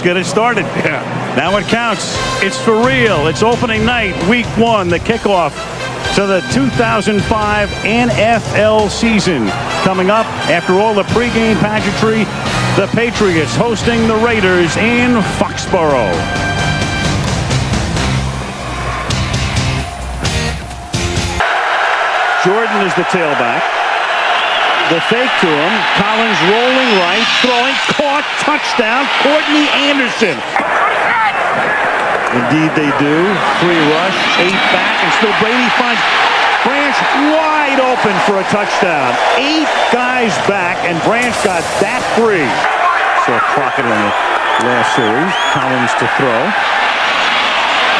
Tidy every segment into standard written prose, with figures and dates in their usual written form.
get it started. Yeah. Now it counts. It's for real. It's opening night, week 1, the kickoff to the 2005 NFL season. Coming up after all the pregame pageantry, the Patriots hosting the Raiders in Foxborough. Jordan is the tailback. The fake to him. Collins rolling right, throwing, caught, touchdown, Courtney Anderson. Indeed they do. 3 rush, 8 back, and still Brady finds Branch wide open for a touchdown. 8 guys back, and Branch got that free. Saw Crockett in the last series. Collins to throw.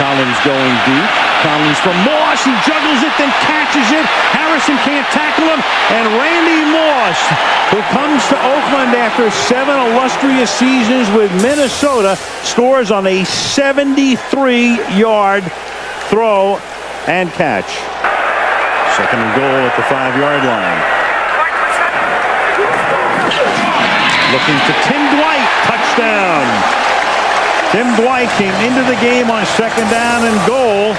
Collins going deep. Collins from Moss. He juggles it, then catches it. Harrison can't tackle him. And Randy Moss, who comes to Oakland after 7 illustrious seasons with Minnesota, scores on a 73-yard throw and catch. 2nd and goal at the 5-yard line. Looking to Tim Dwight. Touchdown. Tim Dwight came into the game on 2nd down and goal.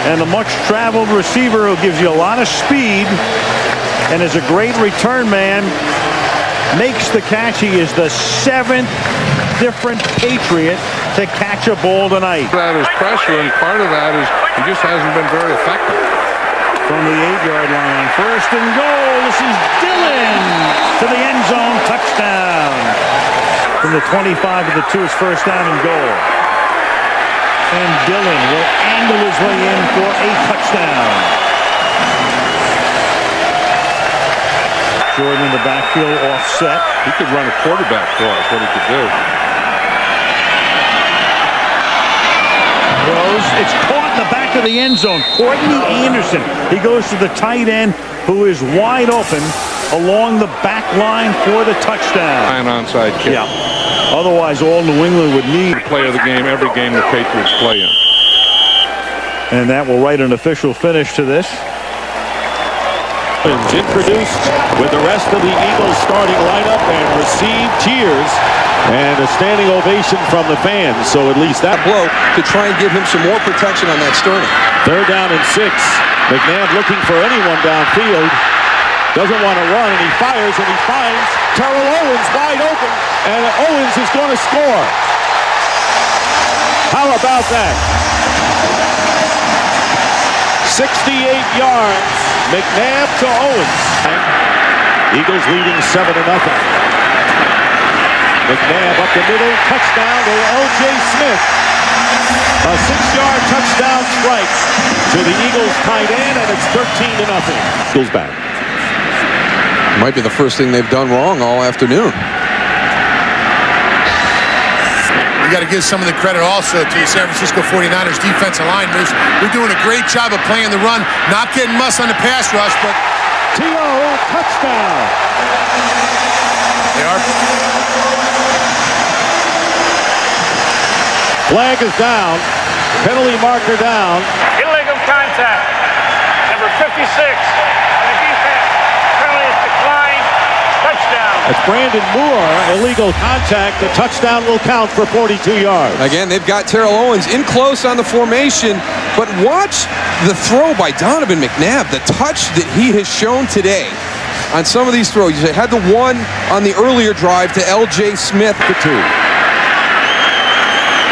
And the much-traveled receiver who gives you a lot of speed and is a great return man makes the catch. He is the 7th different Patriot to catch a ball tonight. That is pressure, and part of that is he just hasn't been very effective. From the 8-yard line, 1st and goal. This is Dillon to the end zone. Touchdown. From the 25 to the 2, it's 1st down and goal. And Dillon will angle his way in for a touchdown. Jordan in the backfield offset. He could run a quarterback for us, what he could do. Throws. It's caught in the back of the end zone. Courtney Anderson. He goes to the tight end, who is wide open along the back line for the touchdown. An onside kick. Yeah. Otherwise, all New England would need. Play of the game, every game the Patriots play in. And that will write an official finish to this. Introduced with the rest of the Eagles starting lineup and received cheers and a standing ovation from the fans. So at least that blow to try and give him some more protection on that sternum. 3rd down and 6. McNabb looking for anyone downfield. Doesn't want to run, and he fires, and he finds Terrell Owens wide open, and Owens is going to score. How about that? 68 yards, McNabb to Owens. Eagles leading 7-0. McNabb up the middle, touchdown to L.J. Smith. A 6-yard touchdown strike to the Eagles tight end, and it's 13-0. Eagles back. Might be the first thing they've done wrong all afternoon. You got to give some of the credit also to the San Francisco 49ers defensive line. They're doing a great job of playing the run, not getting muss on the pass rush, but T.O. touchdown. They are. Flag is down. Penalty marker down. Illegal contact. Number 56. The defense. Penalty is declined. Touchdown. That's Brandon Moore. Illegal contact. The touchdown will count for 42 yards. Again, they've got Terrell Owens in close on the formation, but watch the throw by Donovan McNabb. The touch that he has shown today on some of these throws. He had the one on the earlier drive to L.J. Smith. The 2.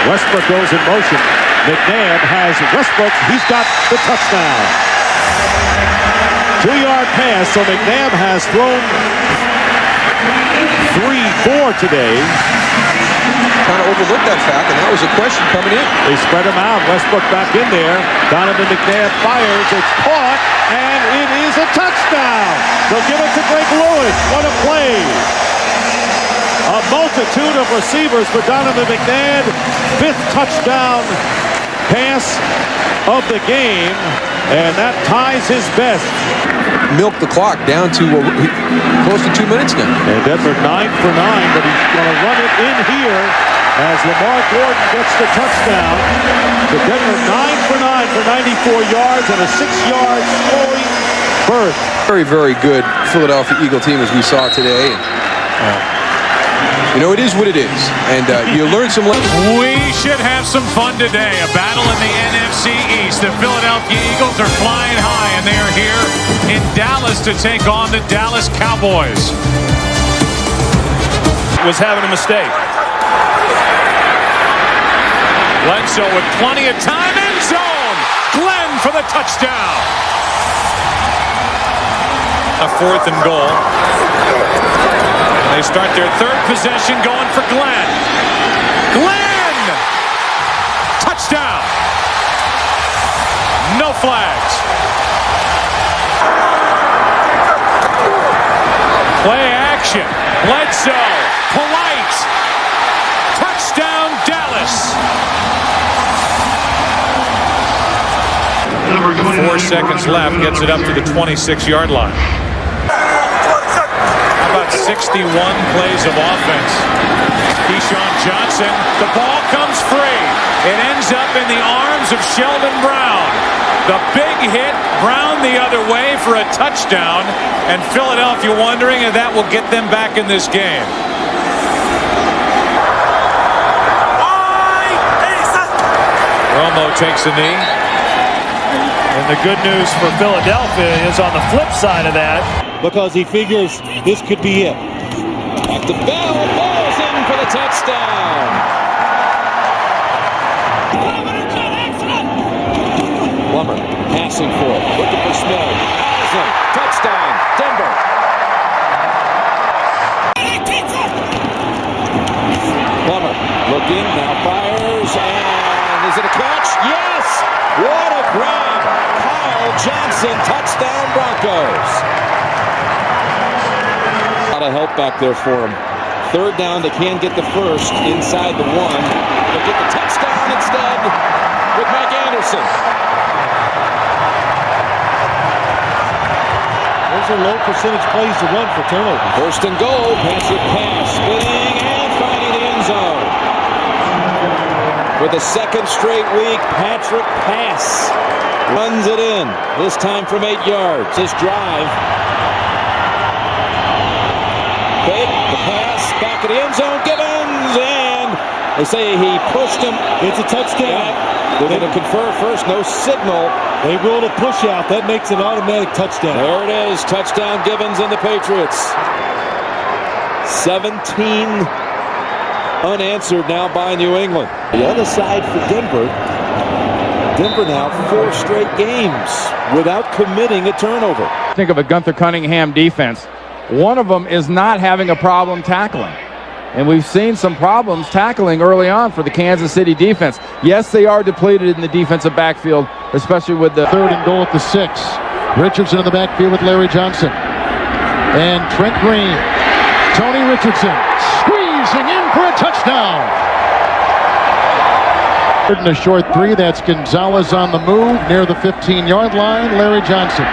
Westbrook goes in motion. McNabb has Westbrook. He's got the touchdown. 2-yard pass, so McNabb has thrown 3-4 today. Kind of overlooked that fact, and that was a question coming in. They spread him out. Westbrook back in there. Donovan McNabb fires. It's caught, and it is a touchdown. They'll give it to Greg Lewis. What a play. A multitude of receivers for Donovan McNabb. 5th touchdown pass of the game, and that ties his best. Milk the clock down to close to 2 minutes now. And Denver 9 for 9, but he's going to run it in here as Lamar Gordon gets the touchdown. So Denver 9 for 9 for 94 yards and a 6-yard scoring berth. Very, very good Philadelphia Eagle team as we saw today. You know, it is what it is. And you learn some lessons. We should have some fun today. A battle in the NFC East. The Philadelphia Eagles are flying high, and they are here in Dallas to take on the Dallas Cowboys. Was having a mistake. Bledsoe with plenty of time. End zone. Glenn for the touchdown. A 4th and goal. They start their 3rd possession going for Glenn. Glenn! Touchdown! No flags. Play action. Bledsoe. Polite. Touchdown Dallas. 4 seconds left. Gets it up to the 26-yard line. About 61 plays of offense. Keyshawn Johnson, the ball comes free. It ends up in the arms of Sheldon Brown. The big hit, Brown the other way for a touchdown, and Philadelphia wondering if that will get them back in this game. Romo takes a knee. And the good news for Philadelphia is on the flip side of that, because he figures this could be it. Back to Bell. Ball's in for the touchdown. Plummer passing for it. Looking for Smith. Awesome. Touchdown. Denver. Plummer looking. Now fires. And is it a catch? Yes. What a grab. Kyle Johnson. Touchdown Broncos. A lot of help back there for him. 3rd down, they can get the 1st inside the 1. They'll get the touchdown instead with Mike Anderson. Those are low percentage plays to run for turnover. 1st and goal, Patrick pass, spinning and finding the end zone. For the 2nd straight week, Patrick pass runs it in. This time from 8 yards. His drive. Fake, the pass, back of the end zone, Gibbons, and they say he pushed him. It's a touchdown. Yeah, they're going to confer first, no signal. They ruled a push out. That makes an automatic touchdown. There it is, touchdown Gibbons and the Patriots. 17 unanswered now by New England. The other side for Denver. Denver now 4 straight games without committing a turnover. Think of a Gunther Cunningham defense. One of them is not having a problem tackling. And we've seen some problems tackling early on for the Kansas City defense. Yes, they are depleted in the defensive backfield, especially with the 3rd and goal at the 6. Richardson in the backfield with Larry Johnson. And Trent Green. Tony Richardson squeezing in for a touchdown. 3rd and a short 3. That's Gonzalez on the move near the 15-yard line. Larry Johnson.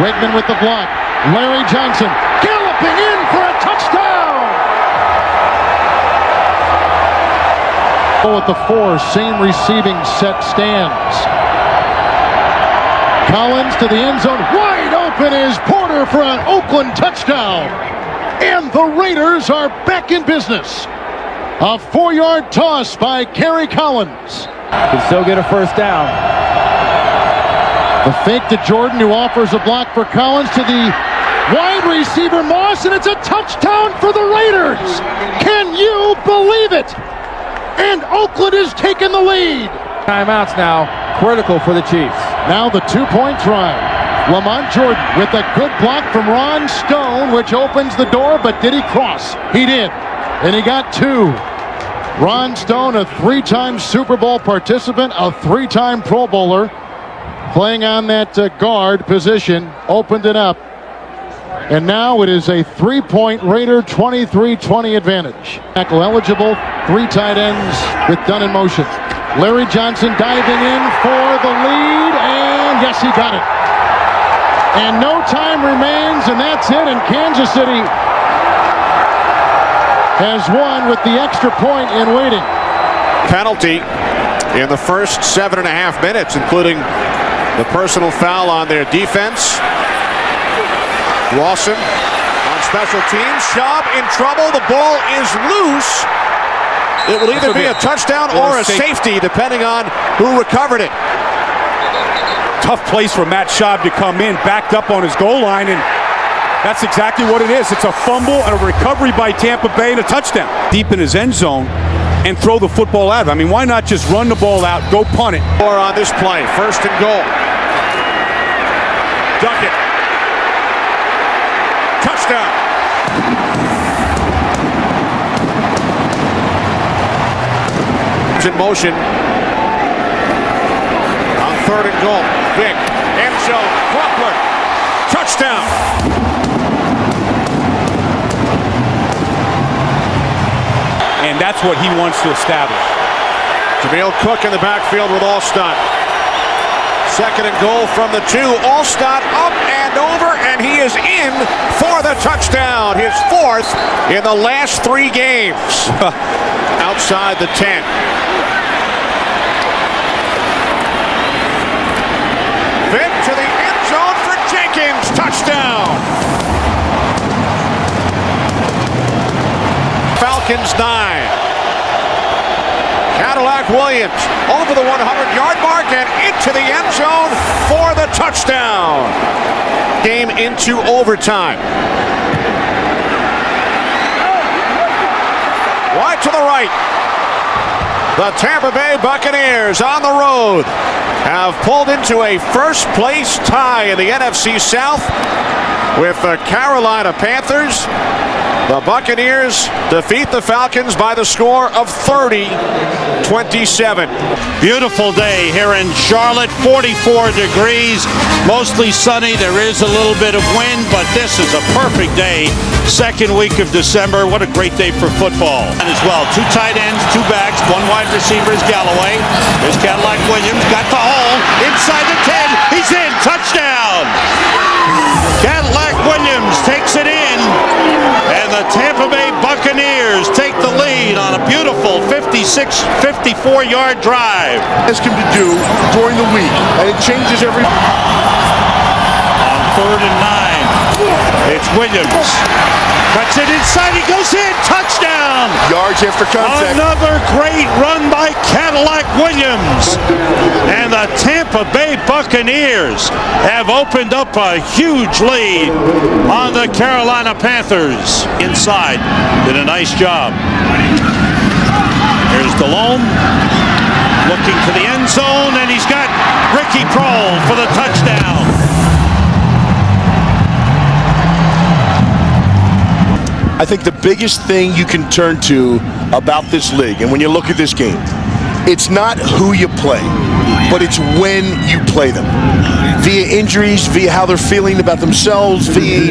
Wegman with the block. Larry Johnson galloping in for a touchdown! At the 4, same receiving set stands. Collins to the end zone, wide open is Porter for an Oakland touchdown. And the Raiders are back in business. A 4-yard toss by Kerry Collins. can still get a 1st down. The fake to Jordan, who offers a block for Collins to the wide receiver Moss, and it's a touchdown for the Raiders. Can you believe it? And Oakland is taking the lead. Timeouts now, critical for the Chiefs. Now the 2-point try. Lamont Jordan with a good block from Ron Stone, which opens the door, but did he cross? He did, and he got 2. Ron Stone, a 3-time Super Bowl participant, a 3-time Pro Bowler, playing on that guard position, opened it up. And now it is a 3-point Raider 23-20 advantage. Tackle eligible, 3 tight ends with Dunn in motion. Larry Johnson diving in for the lead, and yes, he got it. And no time remains, and that's it, and Kansas City has won with the extra point in waiting. Penalty in the first 7.5 minutes, including the personal foul on their defense. Lawson on special teams. Schaub in trouble. The ball is loose. It will either be a touchdown or a safety, depending on who recovered it. Tough place for Matt Schaub to come in, backed up on his goal line, and that's exactly what it is. It's a fumble and a recovery by Tampa Bay and a touchdown. Deep in his end zone and throw the football out. I mean, why not just run the ball out, go punt it? Or on this play, 1st and goal. Duckett. Touchdown. It's in motion. On 3rd and goal. Vick. End zone. Crawford. Touchdown. And that's what he wants to establish. Jameel Cook in the backfield with Alstott. 2nd and goal from the 2. Alstott up and over, and he is in for the touchdown. His 4th in the last 3 games. Outside the 10. Vick to the end zone for Jenkins. Touchdown. Falcons 9. Cadillac Williams over the 100-yard mark and into the end zone for the touchdown. Game into overtime. Wide to the right. The Tampa Bay Buccaneers on the road have pulled into a first-place tie in the NFC South with the Carolina Panthers. The Buccaneers defeat the Falcons by the score of 30-27. Beautiful day here in Charlotte, 44 degrees, mostly sunny. There is a little bit of wind, but this is a perfect day. 2nd week of December. What a great day for football. And as well, 2 tight ends, 2 backs, 1 wide receiver is Galloway. There's Cadillac Williams, got the hole, inside the 10, he's in, touchdown! Cadillac Williams takes it in, and the Tampa Bay Buccaneers take the lead on a beautiful 54-yard drive. Ask him to do during the week, and it changes every. On 3rd and 9, it's Williams. Cuts it inside, he goes in, touchdown! Yards after contact. Another great run by Cadillac Williams. And the Tampa Bay Buccaneers have opened up a huge lead on the Carolina Panthers. Inside, did a nice job. Here's Delhomme, looking to the end zone, and he's got Ricky Prohl for the touchdown. I think the biggest thing you can turn to about this league, and when you look at this game, it's not who you play, but it's when you play them. Via injuries, via how they're feeling about themselves, via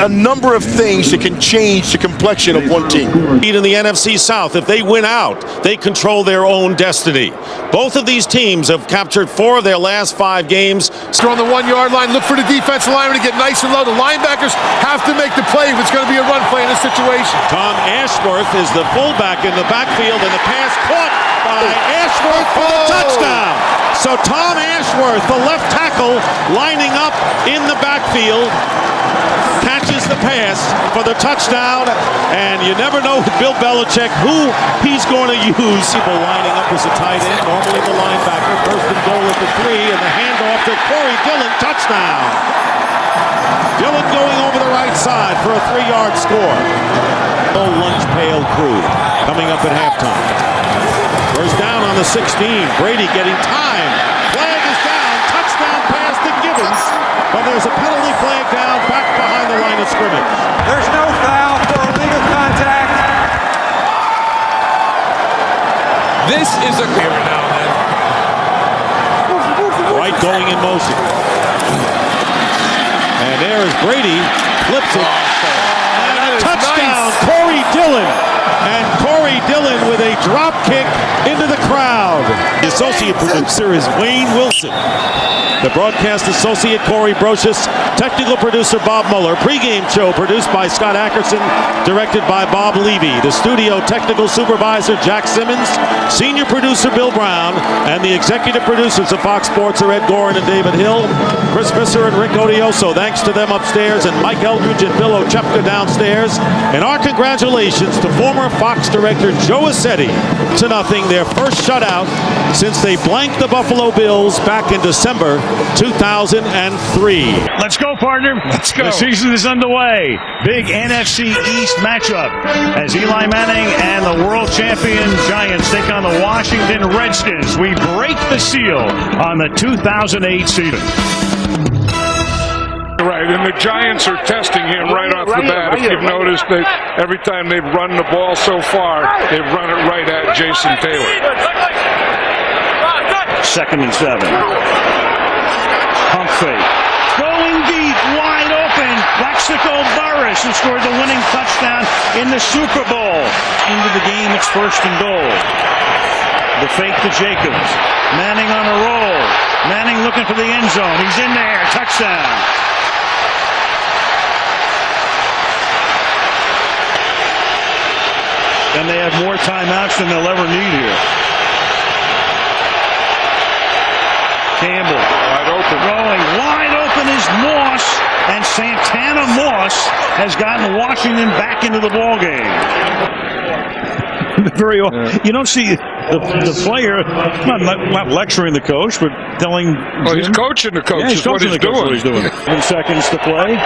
a number of things that can change the complexion of one team. In the NFC South, if they win out, they control their own destiny. Both of these teams have captured 4 of their last 5 games. On the 1-yard line, look for the defensive lineman to get nice and low. The linebackers have to make the play if it's going to be a run play in this situation. Tom Ashworth is the fullback in the backfield, and the pass caught by Ashworth for the touchdown. So Tom Ashworth, the left tackle, lining up in the backfield, catches the pass for the touchdown, and you never know with Bill Belichick who he's going to use. People lining up as a tight end, normally the linebacker. 1st and goal at the 3, and the handoff to Corey Dillon, touchdown. Dillon going over the right side for a 3-yard score. Old lunch pail crew coming up at halftime. First down on the 16. Brady getting time. Flag is down. Touchdown pass to Gibbons. But there's a penalty flag down back behind the line of scrimmage. There's no foul for illegal contact. This is a Every now and then. Right going in motion. And there is Brady. Flips it. And a touchdown. Nice. Corey Dillon. And Corey Dillon with a drop kick into the crowd. The associate producer is Wayne Wilson. The broadcast associate, Corey Brocious. Technical producer, Bob Mueller. Pre-game show produced by Scott Ackerson, directed by Bob Levy. The studio technical supervisor, Jack Simmons. Senior producer, Bill Brown. And the executive producers of Fox Sports are Ed Gorin and David Hill. Chris Visser and Rick Odioso. Thanks to them upstairs. And Mike Eldridge and Bill Ochepka downstairs. And our congratulations to former Fox director Joe Assetti. 2-0, their first shutout since they blanked the Buffalo Bills back in December 2003. Let's go, partner. Let's go. The season is underway. Big NFC East matchup as Eli Manning and the world champion Giants take on the Washington Redskins. We break the seal on the 2008 season. Right, and the Giants are testing him right off the bat. If you've noticed, every time they've run the ball so far, they've run it right at Jason Taylor. 2nd and 7. Pump fake. Going deep, wide open. Plaxico Burress, who scored the winning touchdown in the Super Bowl. Into the game, it's 1st and goal. The fake to Jacobs. Manning on a roll. Manning looking for the end zone. He's in there. Touchdown. And they have more timeouts than they'll ever need here. Campbell. Wide open. Throwing wide open is Moss. And Santana Moss has gotten Washington back into the ballgame. You don't see the player not lecturing the coach, but telling. Well, he's coaching the coach. Yeah, he's coaching the coach. What he's doing. 7 seconds to play.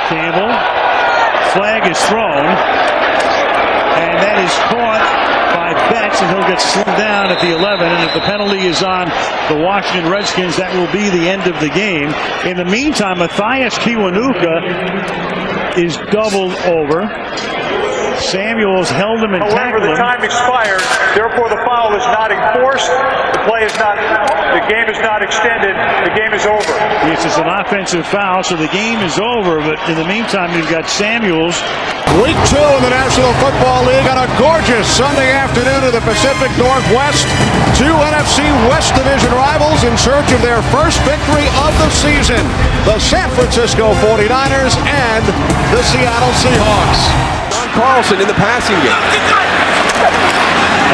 Campbell. Flag is thrown, and that is caught by Betts, and he'll get slowed down at the 11. And if the penalty is on the Washington Redskins, that will be the end of the game. In the meantime, Matthias Kiwanuka is doubled over. Samuels held him and tackled him. However, the time expired. Therefore, the foul is not enforced. The game is not extended. The game is over. Yes, it's an offensive foul, so the game is over. But in the meantime, you've got Samuels. Week 2 in the National Football League on a gorgeous Sunday afternoon in the Pacific Northwest. 2 NFC West Division rivals in search of their first victory of the season. The San Francisco 49ers and the Seattle Seahawks. Carlson in the passing game.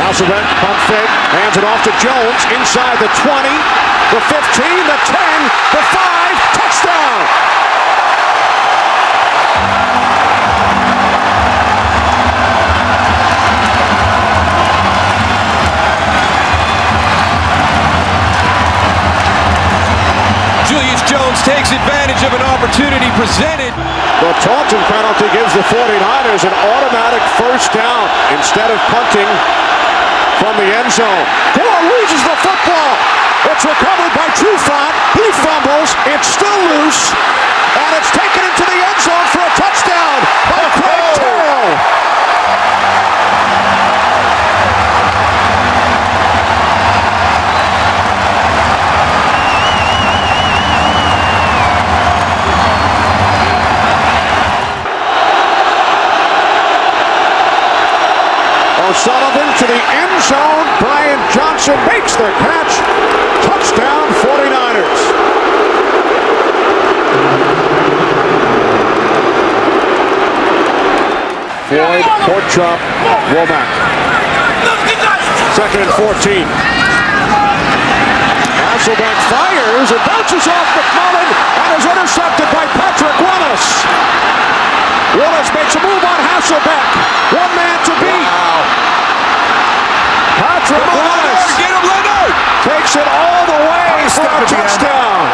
Hasselbeck, pump fake, hands it off to Jones, inside the 20, the 15, the 10, the 5, touchdown! Julius Jones takes advantage of an opportunity presented. The Taunton penalty gives the 49ers an automatic first down instead of punting from the end zone. Gore loses the football. It's recovered by Trufant. He fumbles. It's still loose. And it's taken into the end zone for a touchdown by Craig Terrell. O'Sullivan to the end zone. Brian Johnson makes the catch. Touchdown 49ers. Floyd, court chop, Womack. 2nd and 14. Hasselbeck fires. It bounces off McMullen and is intercepted by Patrick Willis. Willis makes a move on Hasselbeck. One man to beat. Wow. Patrick Willis Get him, Leonard! takes it all the way for a touchdown.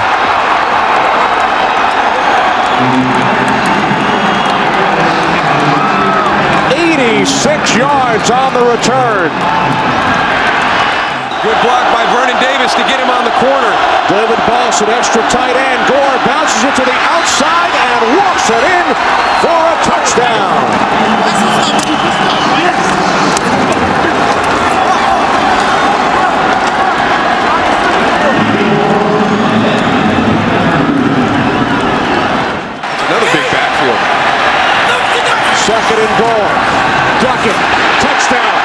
86 yards on the return. Good block by Vernon Davis to get him on the corner. David Boss, an extra tight end. Gore bounces it to the outside and walks it in for a touchdown. Second and goal. pocket. Touchdown.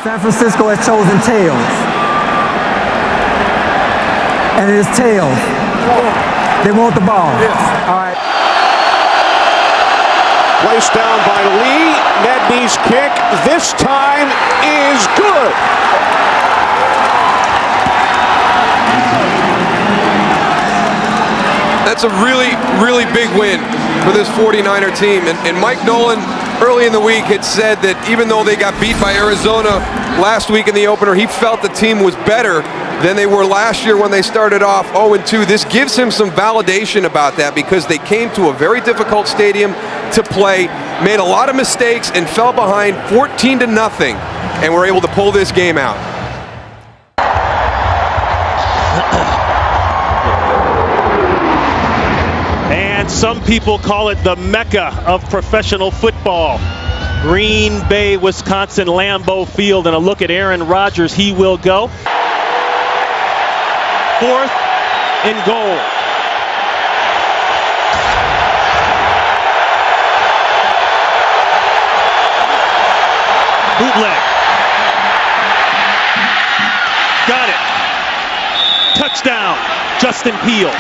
San Francisco has chosen tails. And it is tails. They want the ball. Yes. All right. Placed down by Lee. Nedney's kick this time is good. That's a really, really big win for this 49er team. And Mike Nolan, early in the week, had said that even though they got beat by Arizona last week in the opener, he felt the team was better than they were last year when they started off 0-2. This gives him some validation about that because they came to a very difficult stadium to play, made a lot of mistakes, and fell behind 14-0, and were able to pull this game out. And some people call it the Mecca of professional football. Green Bay, Wisconsin, Lambeau Field, and a look at Aaron Rodgers. He will go. 4th and goal. Bootleg. Got it. Touchdown, Justin Peele.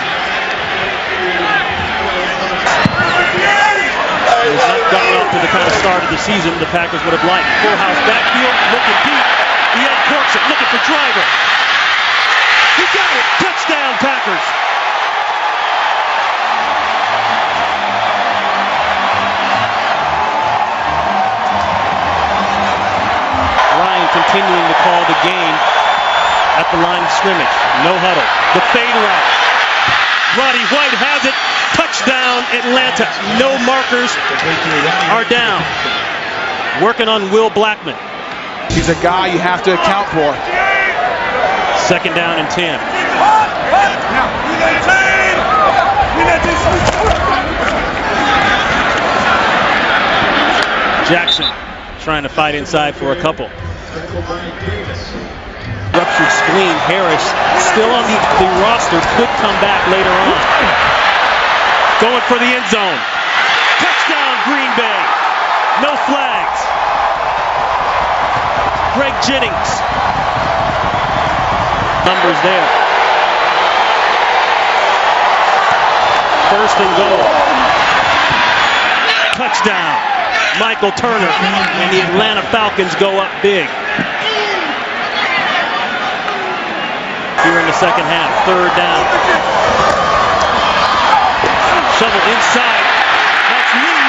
He's not gotten off to the kind of start of the season the Packers would have liked. Full house backfield, looking deep. He uncorks it, looking for Driver. He got it. Touchdown, Packers. Ryan continuing to call the game at the line of scrimmage. No huddle. The fade route. Roddy White has it. Touchdown, Atlanta. No markers are down. Working on Will Blackman. He's a guy you have to account for. 2nd down and 10. Jackson trying to fight inside for a couple. Ruptured spleen. Harris still on the roster. Could come back later on. Going for the end zone. Touchdown, Green Bay. No flags. Greg Jennings. Numbers there. 1st and goal. Touchdown. Michael Turner and the Atlanta Falcons go up big. Here in the second half, 3rd down. Shovel inside. That's Lee.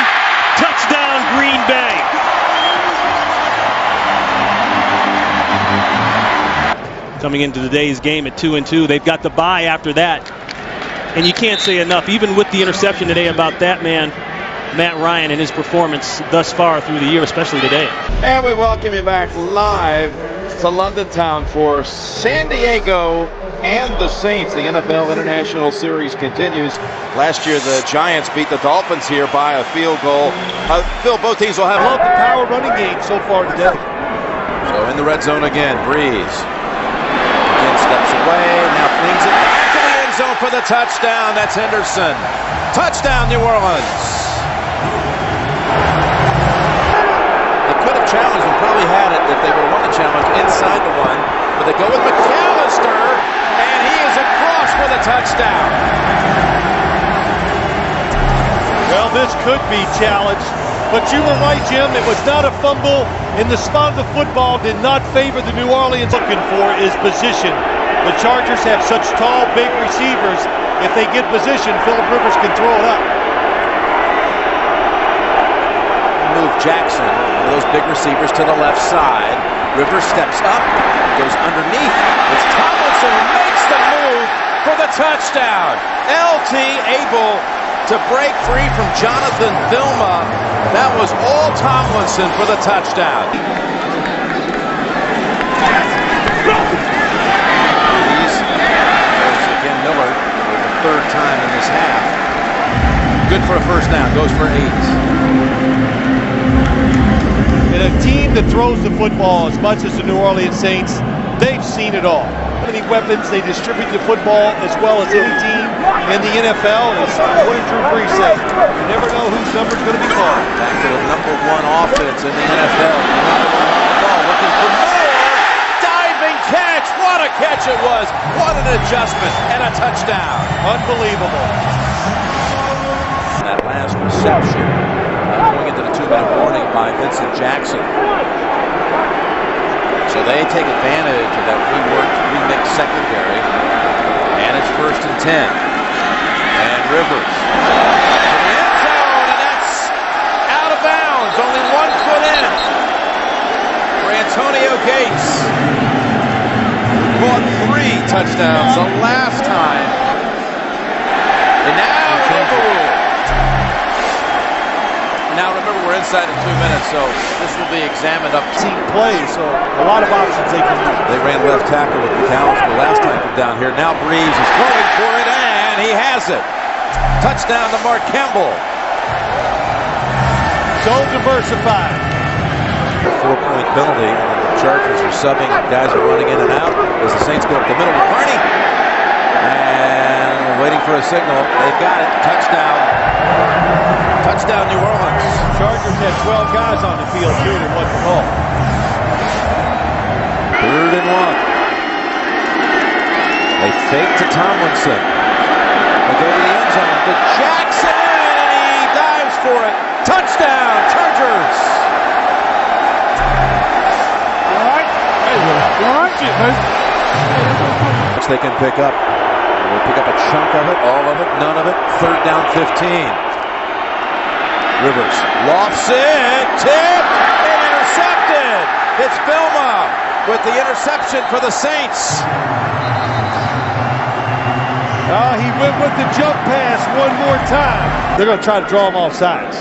Touchdown, Green Bay. Coming into today's game at 2-2. They've got the bye after that. And you can't say enough, even with the interception today, about that man, Matt Ryan, and his performance thus far through the year, especially today. And we welcome you back live to London Town for San Diego and the Saints. The NFL International Series continues. Last year, the Giants beat the Dolphins here by a field goal. Phil, both teams will have love the power running game so far today. So in the red zone again, Breeze. Again steps away, now flings it back to the end zone for the touchdown. That's Henderson. Touchdown, New Orleans. They could have challenged and probably had it if they would have won the challenge inside the one. But they go with McAllister, and he is across for the touchdown. Well, this could be challenged, but you were right, Jim. It was not a fumble, and the spot of the football did not favor the New Orleans. Looking for is position. The Chargers have such tall, big receivers. If they get position, Phillip Rivers can throw it up. Move Jackson, those big receivers to the left side. Rivers steps up, goes underneath. It's Tomlinson who makes the move for the touchdown. LT able to break free from Jonathan Vilma. That was all Tomlinson for the touchdown. Again, Miller for the 3rd time in this half. Good good for a first down. Goes for 8. And a team that throws the football as much as the New Orleans Saints, they've seen it all. How many weapons they distribute the football as well as any team in the NFL, as William Drew Brees said. You never know whose number's going to be called. Back to the #1 offense in the NFL. Ball looking for more. Diving catch. What a catch it was. What an adjustment and a touchdown. Unbelievable. That last reception going into the 2-minute warning by Vincent Jackson. So they take advantage of that remixed secondary. And it's 1st and 10. And Rivers in the end zone, and that's out of bounds. Only 1 foot in for Antonio Gates. Caught 3 touchdowns the last time. And now overruled. Now remember, we're inside of 2 minutes, so this will be examined up. Team play, so a lot of options they can use. They ran left tackle with McAllister last time from down here. Now Breeze is going for it, and he has it. Touchdown to Mark Campbell. So diversified. 4-point penalty. The Chargers are subbing. Guys are running in and out as the Saints go up the middle with Carney. And waiting for a signal. They've got it. Touchdown. Touchdown, New Orleans. Chargers had 12 guys on the field, too, that wasn't called. 3rd and 1. They fake to Tomlinson. They go to the end zone to Jackson, and he dives for it. Touchdown, Chargers. Which they can pick up. They'll pick up a chunk of it, all of it, none of it. 3rd down, 15. Rivers lofts it, tipped, and intercepted. It's Filma with the interception for the Saints. He went with the jump pass one more time. They're going to try to draw him off sides.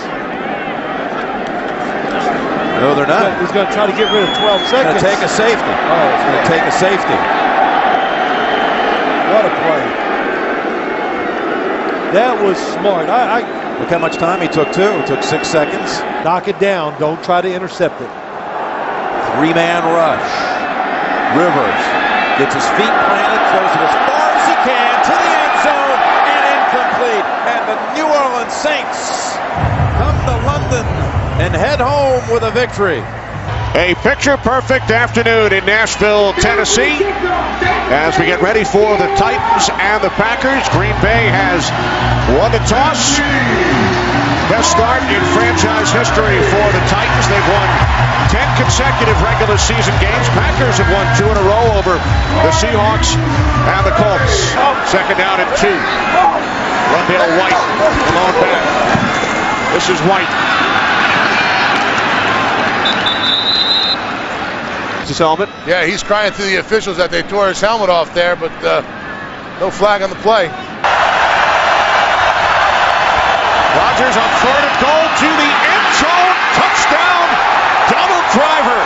No, they're not. He's going to try to get rid of 12 seconds. Going to take a safety. Oh, it's going to take a safety. What a play. That was smart. Look how much time he took, too. It took 6 seconds. Knock it down. Don't try to intercept it. 3-man rush. Rivers gets his feet planted, throws it as far as he can to the end zone, and incomplete. And the New Orleans Saints come to London and head home with a victory. A picture-perfect afternoon in Nashville, Tennessee. As we get ready for the Titans and the Packers, Green Bay has won the toss. Best start in franchise history for the Titans. They've won 10 consecutive regular season games. Packers have won 2 in a row over the Seahawks and the Colts. 2nd down and 2. Rondale White, the lone back. This is White. His helmet. Yeah, he's crying to the officials that they tore his helmet off there, but no flag on the play. Rodgers on 3rd and goal to the end zone. Touchdown, double driver.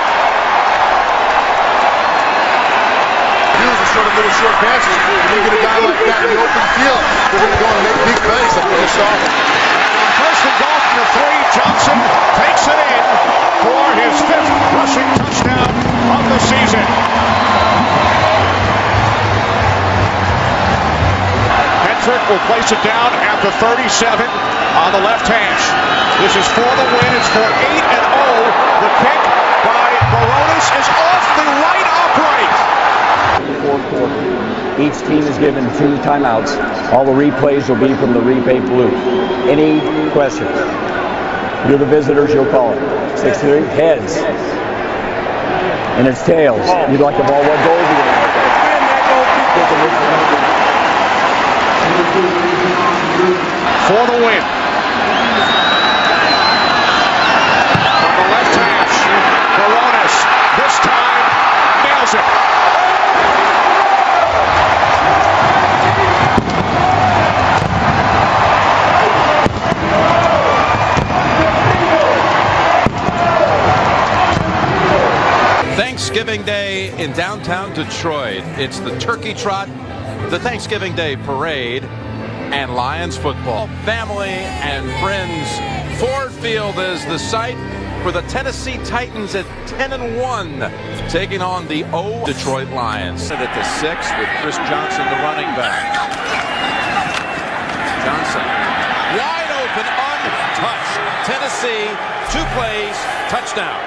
Use a sort of little short passes. When you get a guy like that in the open field, they're going to go and make big plays like we just saw. 1st and goal from the 3. Johnson takes it in for his 5th rushing touchdown of the season. Hendrick will place it down at the 37 on the left hash. This is for the win. It's for 8-0. The kick by Baronis is off the right upright. Fourth quarter. Each team is given 2 timeouts. All the replays will be from the replay booth. Any questions? You're the visitors, you'll call it. 6-3, heads. And it's tails. You'd like the ball. What goal is he going to For the win. From the left hash, Baronis this time nails it. Thanksgiving Day in downtown Detroit. It's the Turkey Trot, the Thanksgiving Day Parade. and Lions football. Family and friends, Ford Field is the site for the Tennessee Titans at 10-1, taking on the Detroit Lions. At the 6 with Chris Johnson, the running back. Johnson, wide open, untouched. Tennessee, 2 plays, touchdown.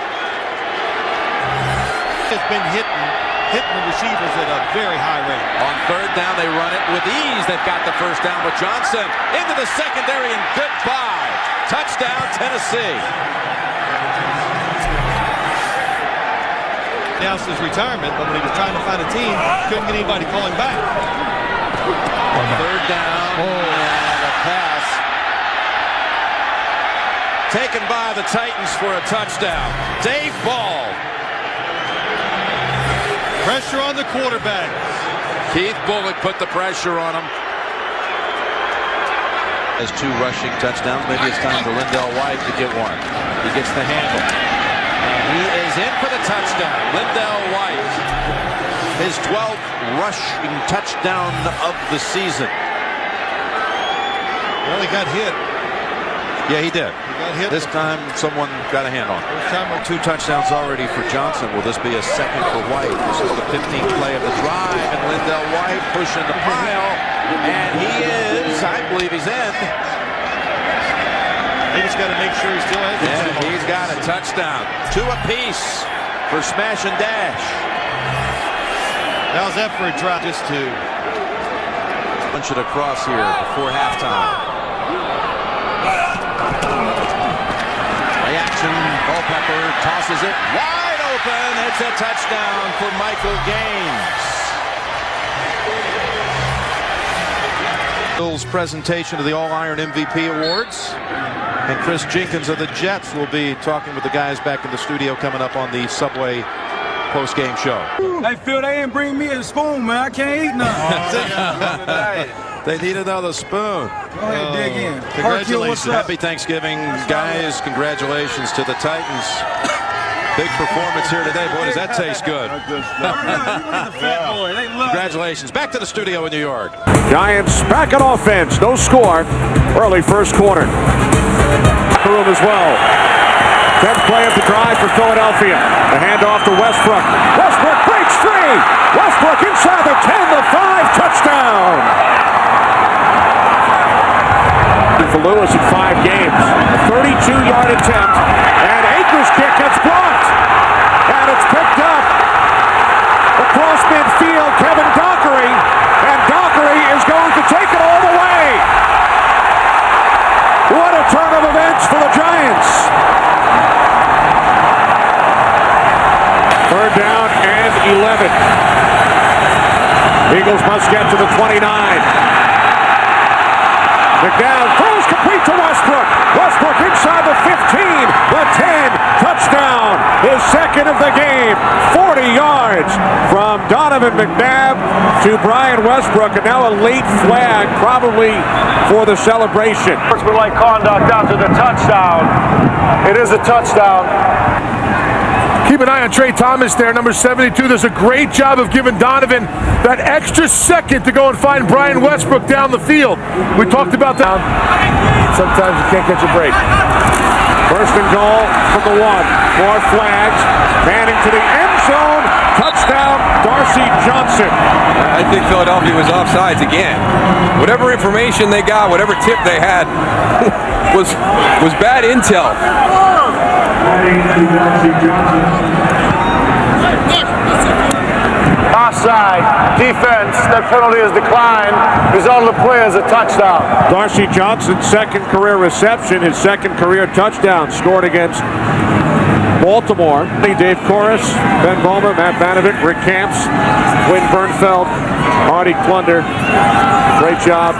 It's been hitting the receivers at a very high rate. On 3rd down, they run it with ease. They've got the 1st down with Johnson into the secondary, and goodbye. Touchdown, Tennessee. Announced his retirement, but when he was trying to find a team, couldn't get anybody calling back. 3rd down, and a pass taken by the Titans for a touchdown. Dave Ball. Pressure on the quarterback. Keith Bullock put the pressure on him. Has 2 rushing touchdowns. Maybe it's time for Lindell White to get one. He gets the handle. And he is in for the touchdown. Lindell White. His 12th rushing touchdown of the season. Well, he got hit. Yeah, he did. He got hit. This time, someone got a hand on him. 2 touchdowns already for Johnson. Will this be a 2nd for White? This is the 15th play of the drive, and Lindell White pushing the pile. And he is, I believe he's in. He just got to make sure he still has it. And he's got a touchdown. 2 apiece for smash and dash. How's that for a drop? Just 2. Punch it across here before halftime. Play action. Culpepper tosses it wide open. It's a touchdown for Michael Gaines. Bill's presentation of the All-Iron MVP Awards. And Chris Jenkins of the Jets will be talking with the guys back in the studio coming up on the Subway post-game show. Hey, Phil, they ain't bring me a spoon, man. I can't eat nothing. They need another spoon. Go ahead, dig in. Congratulations. Happy Thanksgiving, guys. Congratulations to the Titans. Big performance here today. Boy, does that taste good. Congratulations. Back to the studio in New York. Giants back on offense. No score. Early 1st quarter. Room as well. 10th play of the drive for Philadelphia. The handoff to Westbrook. Westbrook breaks free. Westbrook inside the 10, the 5, touchdown. For Lewis in 5 games. A 32-yard attempt. And Akers' kick gets blocked. And it's picked up across midfield. Kevin Dockery. And Dockery is going to take it all the way. What a turn of events for the Giants. 3rd down and 11. Eagles must get to the 29. McNabb throws complete to Westbrook. Westbrook inside the 15, the 10, touchdown. His 2nd of the game. 40 yards from Donovan McNabb to Brian Westbrook, and now a late flag probably for the celebration. Sportsmanlike conduct after the touchdown. It is a touchdown. Keep an eye on Trey Thomas there, number 72. Does a great job of giving Donovan that extra second to go and find Brian Westbrook down the field. We talked about that. Sometimes you can't catch a break. 1st and goal from the 1. More flags. Manning to the end zone. Touchdown, Darcy Johnson. I think Philadelphia was offsides again. Whatever information they got, whatever tip they had, was bad intel. Offside. Defense. That penalty is declined. Result of the play is a touchdown. Darcy Johnson's 2nd career reception, his 2nd career touchdown, scored against Baltimore. Dave Corus, Ben Vollmer, Matt Vanovic, Rick Camps, Wynn Bernfeld, Artie Klunder. Great job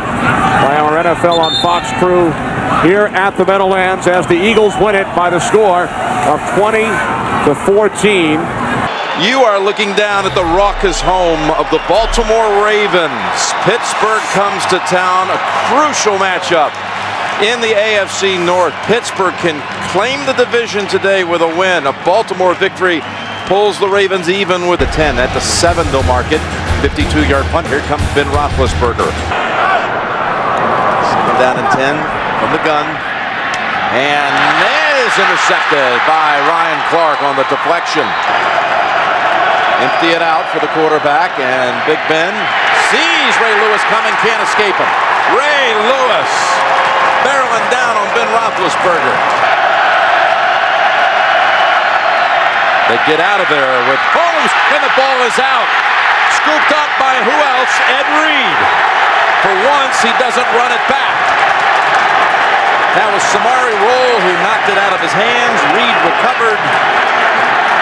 by our NFL on Fox crew here at the Meadowlands as the Eagles win it by the score of 20-14. You are looking down at the raucous home of the Baltimore Ravens. Pittsburgh comes to town, a crucial matchup in the AFC North. Pittsburgh can claim the division today with a win. A Baltimore victory pulls the Ravens even with a 10. At the 7, they'll mark it. 52-yard punt. Here comes Ben Roethlisberger. Second down and 10 from the gun. And is intercepted by Ryan Clark on the deflection. Empty it out for the quarterback, and Big Ben sees Ray Lewis coming, can't escape him. Ray Lewis barreling down on Ben Roethlisberger. They get out of there with Holmes, and the ball is out. Scooped up by who else? Ed Reed. For once, he doesn't run it back. That was Samari Rolle who knocked it out of his hands. Reed recovered.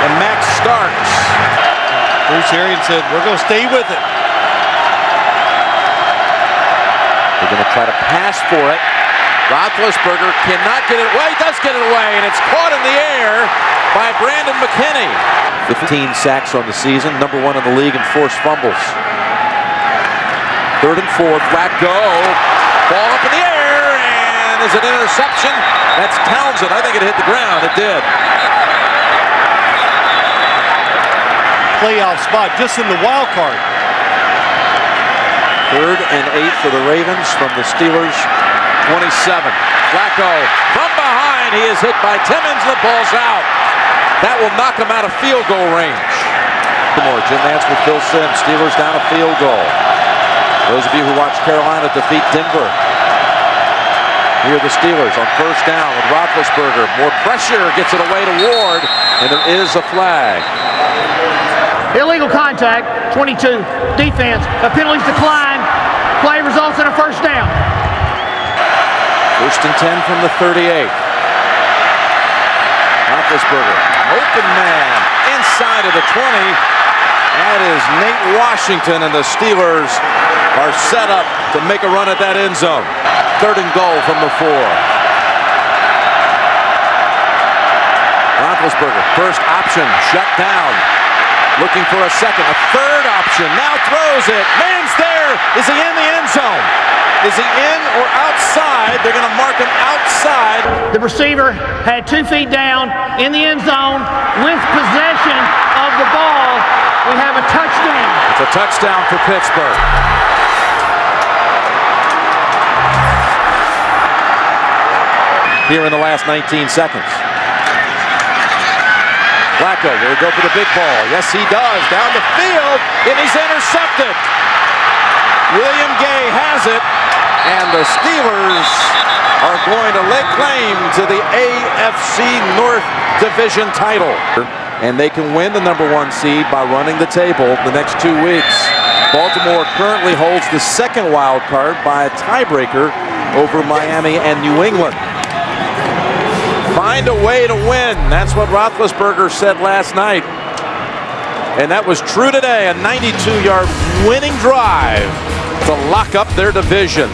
And Max Starks. Bruce Arians said, we're going to stay with it. They're going to try to pass for it. Roethlisberger cannot get it away. He does get it away, and it's caught in the air by Brandon McKinney. 15 sacks on the season, number 1 in the league in forced fumbles. 3rd and 4, Flacco. Ball up in the air, and is it an interception? That's Townsend. I think it hit the ground. It did. Playoff spot just in the wild card. 3rd and 8 for the Ravens from the Steelers' 27. Flacco from behind. He is hit by Timmons. The ball's out. That will knock him out of field goal range. Jim Nantz with Phil Simms. Steelers down a field goal. Those of you who watched Carolina defeat Denver. Here are the Steelers on 1st down with Roethlisberger. More pressure, gets it away to Ward, and there is a flag. Illegal contact, 22. Defense, the penalties decline. Play results in a 1st down. 1st and 10 from the 38. Roethlisberger, open man, inside of the 20. That is Nate Washington, and the Steelers are set up to make a run at that end zone. 3rd and goal from the 4. Roethlisberger, first option, shut down. Looking for a second, a 3rd option, now throws it. Man's there. Is he in the end zone? Is he in or outside? They're going to mark him outside. The receiver had 2 feet down in the end zone with possession of the ball. We have a touchdown. It's a touchdown for Pittsburgh. Here in the last 19 seconds. Flacco will go for the big ball. Yes, he does. Down the field, and he's intercepted. William Gay has it, and the Steelers are going to lay claim to the AFC North Division title. And they can win the number 1 seed by running the table the next 2 weeks. Baltimore currently holds the 2nd wild card by a tiebreaker over Miami and New England. Find a way to win. That's what Roethlisberger said last night. And that was true today. A 92-yard winning drive to lock up their division.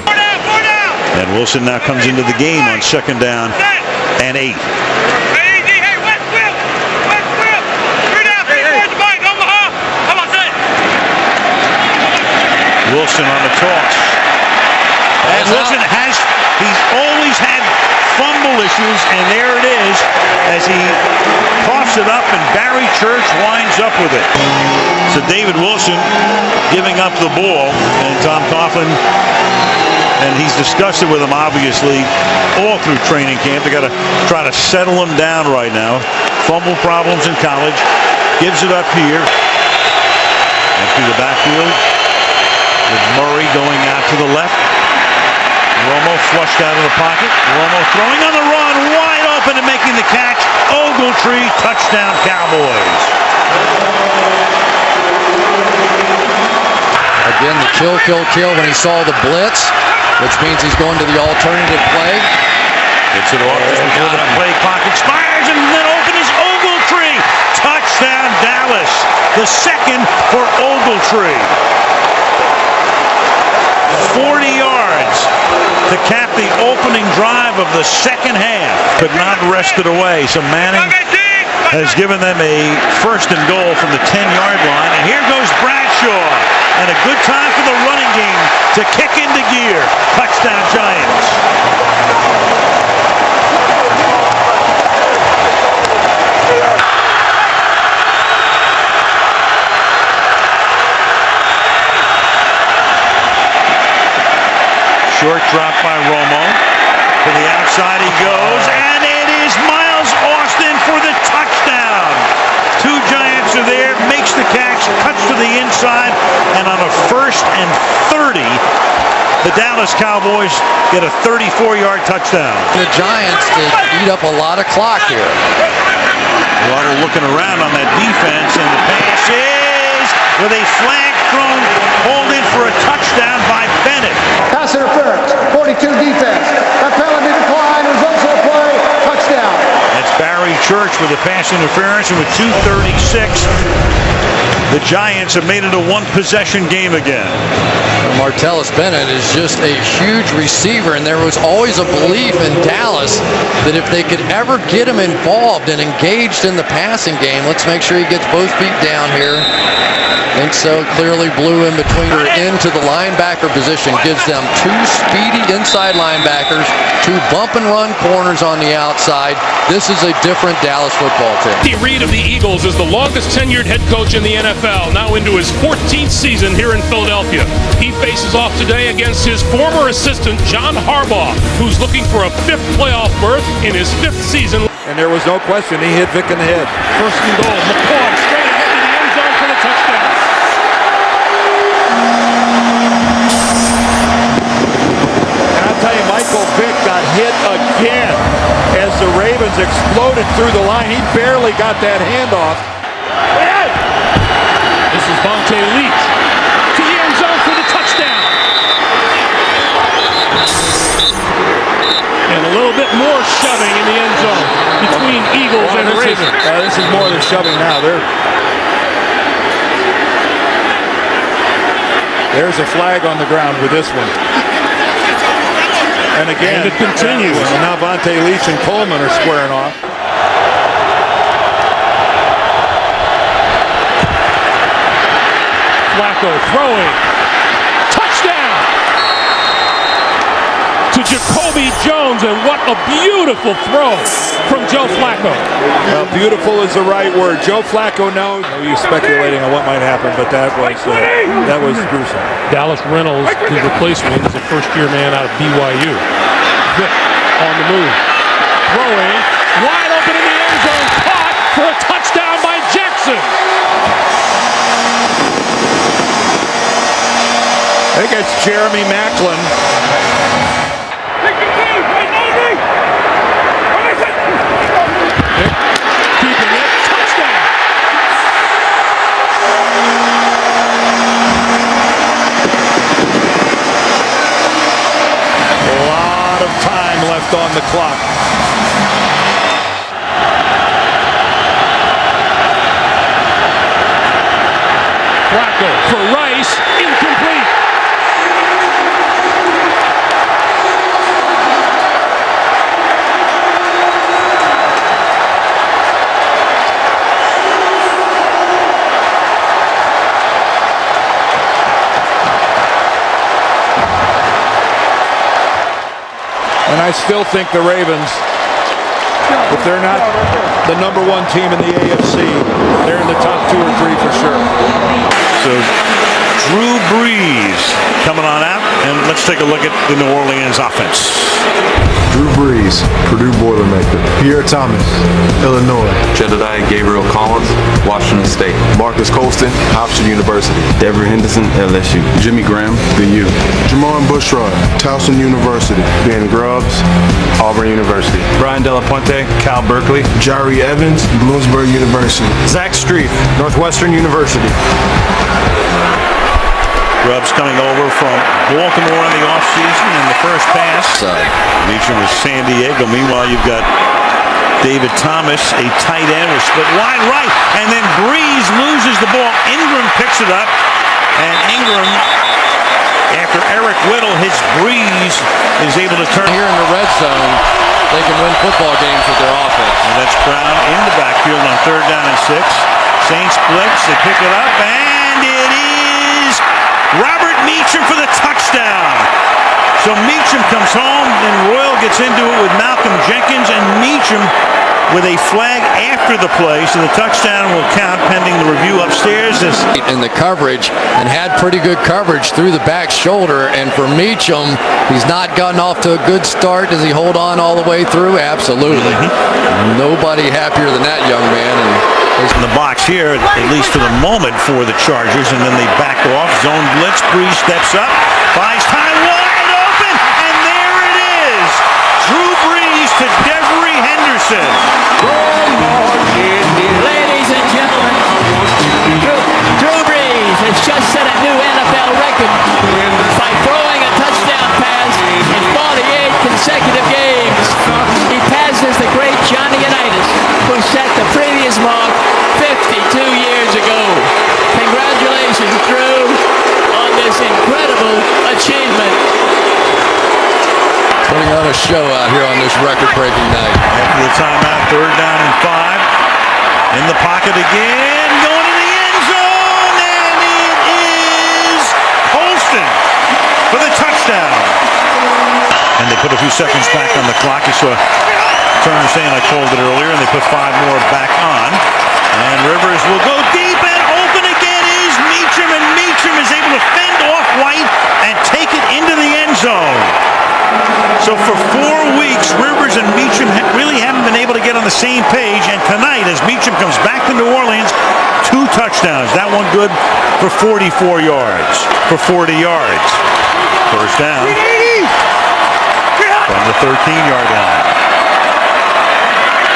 And Wilson now comes into the game on 2nd down and 8. Wilson on the toss. And Wilson he's always had fumble issues, and there it is as he coughs it up, and Barry Church winds up with it. So David Wilson giving up the ball, and Tom Coughlin, and he's discussed it with him obviously all through training camp. They got to try to settle him down right now. Fumble problems in college. Gives it up here and through the backfield with Murray going out to the left. Romo flushed out of the pocket. Romo throwing on the run, wide open and making the catch. Ogletree, touchdown Cowboys. Again, the kill when he saw the blitz, which means he's going to the alternative play. Gets it off as the play clock expires, and then open is Ogletree. Touchdown Dallas. The 2nd for Ogletree. 40 yards to cap the opening drive of the 2nd half. Could not wrest it away. So Manning has given them a 1st and goal from the 10-yard line. And here goes Bradshaw. And a good time for the running game to kick into gear. Touchdown Giants. Short drop by Romo. To the outside he goes, and it is Miles Austin for the touchdown. Two Giants are there, makes the catch, cuts to the inside, and on a 1st and 30, the Dallas Cowboys get a 34-yard touchdown. The Giants did eat up a lot of clock here. A lot of looking around on that defense, and the pass is with a flag thrown, pulled in for a touchdown by Bennett. Pass interference, 42 defense. That penalty decline results in a play, touchdown. That's Barry Church with a pass interference, and with 2:36, the Giants have made it a one-possession game again. Martellus Bennett is just a huge receiver, and there was always a belief in Dallas that if they could ever get him involved and engaged in the passing game, let's make sure he gets both feet down here. Think so. Clearly blew in between or into the linebacker position. Gives them two speedy inside linebackers, two bump and run corners on the outside. This is a different Dallas football team. Andy Reid of the Eagles is the longest tenured head coach in the NFL, now into his 14th season here in Philadelphia. He faces off today against his former assistant, John Harbaugh, who's looking for a 5th playoff berth in his 5th season. And there was no question, he hit Vic in the head. 1st and goal, McCoy straight ahead to the end zone for the touchdown. And I'll tell you, Michael Vick got hit again as the Ravens exploded through the line. He barely got that handoff. This is Vontae Leach to the end zone for the touchdown. And a little bit more shoving in the end zone between Eagles and Ravens. This is more than shoving now. There's a flag on the ground with this one. And again, and it continues. And now Vontae Leach and Coleman are squaring off. Flacco throwing. Touchdown to Jacoby Jones, and what a beautiful throw from Joe Flacco. Well, beautiful is the right word. Joe Flacco knows. He's speculating on what might happen, but that was gruesome. Dallas Reynolds, his replacement, is a first-year man out of BYU. Vick on the move. Throwing. Wide open in the end zone. Caught for a touchdown by Jackson. I think it's Jeremy Maclin. Keeping it. Touchdown. A lot of time left on the clock. Flacco for Rice. Incomplete. And I still think the Ravens, if they're not the #1 team in the AFC, they're in the top 2 or 3 for sure. So Drew Brees coming on out, and let's take a look at the New Orleans offense. Drew Brees, Purdue Boilermaker. Pierre Thomas, Illinois. Jedediah Gabriel Collins, Washington State. Marcus Colston, Hofstra University. Dever Henderson, LSU. Jimmy Graham, the U. Jamon Bushrod, Towson University. Ben Grubbs, Auburn University. Brian Delapuente, Cal Berkeley. Jari Evans, Bloomsburg University. Zach Streif, Northwestern University. Grubbs coming over from Baltimore in the offseason in the first pass. Meacham was San Diego. Meanwhile, you've got David Thomas, a tight end, was split wide right, and then Brees loses the ball. Ingram picks it up, and Ingram, after Eric Whittle hits Brees, is able to turn. Here in the red zone, they can win football games with their offense. And that's Brown in the backfield on 3rd down and 6. Saints blitz, they pick it up, and it is Robert Meacham for the touchdown. So Meacham comes home, and Royal gets into it with Malcolm Jenkins, and Meacham with a flag after the play, so the touchdown will count pending the review upstairs. In the coverage and had pretty good coverage through the back shoulder. And for Meacham, he's not gotten off to a good start. Does he hold on all the way through? Absolutely. Nobody happier than that young man. And in the box here, at least for the moment, for the Chargers, and then they back off. Zone blitz. Breeze steps up, buys time, wide open, and there it is. Drew Brees to Devery Henderson. Ladies and gentlemen, Drew Brees has just set a new NFL record by throwing a touchdown pass in 48 consecutive games. He passes the great Johnny Unitas, who set the previous mark 52 years ago. Congratulations, Drew, on this incredible achievement. putting on a show out here on this record-breaking night. After the timeout, 3rd down and 5. In the pocket again, going to the end zone, and it is Holston for the touchdown. And they put a few seconds back on the clock. You saw Turner saying I called it earlier, and they put 5 more back on. And Rivers will go deep, and open again is Meacham, and Meacham is able to fend off White and take it into the end zone. So for 4 weeks, Rivers and Meacham really haven't been able to get on the same page. And tonight, as Meacham comes back to New Orleans, 2 touchdowns. That one good for 44 yards, for 40 yards. First down from the 13-yard line.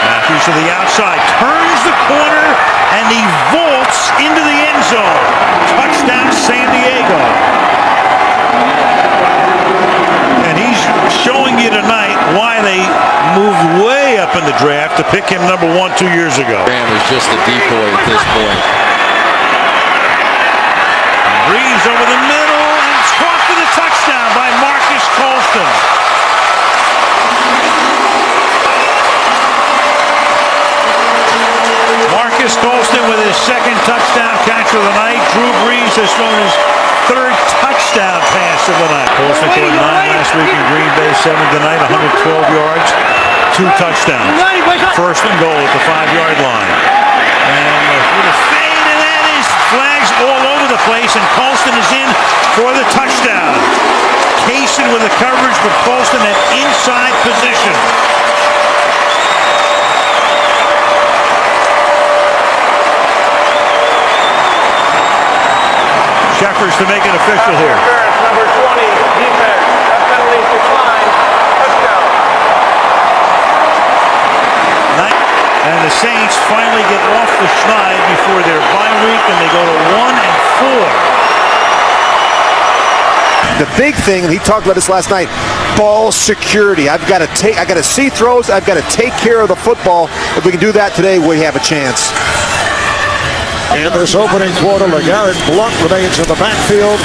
Matthews to the outside, turns the corner, and he vaults into the end zone. Touchdown, San Diego. And he's showing you tonight why they moved way up in the draft to pick him number 1 2 years ago. Graham is just a decoy at this point. Breeze over the middle and caught for the touchdown by Marcus Colston. Marcus Colston with his 2nd touchdown catch of the night. Drew Brees has thrown his 3rd touchdown pass of the night. Colston scored 9 last week in Green Bay, 7 tonight, 112 yards, 2 touchdowns. 1st and goal at the 5-yard line. And with a fade, and that is flags all over the place, and Colston is in for the touchdown. Kaysen with the coverage, but Colston at inside position. Shepherds to make it official here. Number 20, defense. That penalty declined. Touchdown. And the Saints finally get off the schneid before their bye week, and they go to 1-4. The big thing, and he talked about this last night, ball security. I got to see throws. I've got to take care of the football. If we can do that today, we have a chance. In this opening quarter, LeGarrette Blount remains in the backfield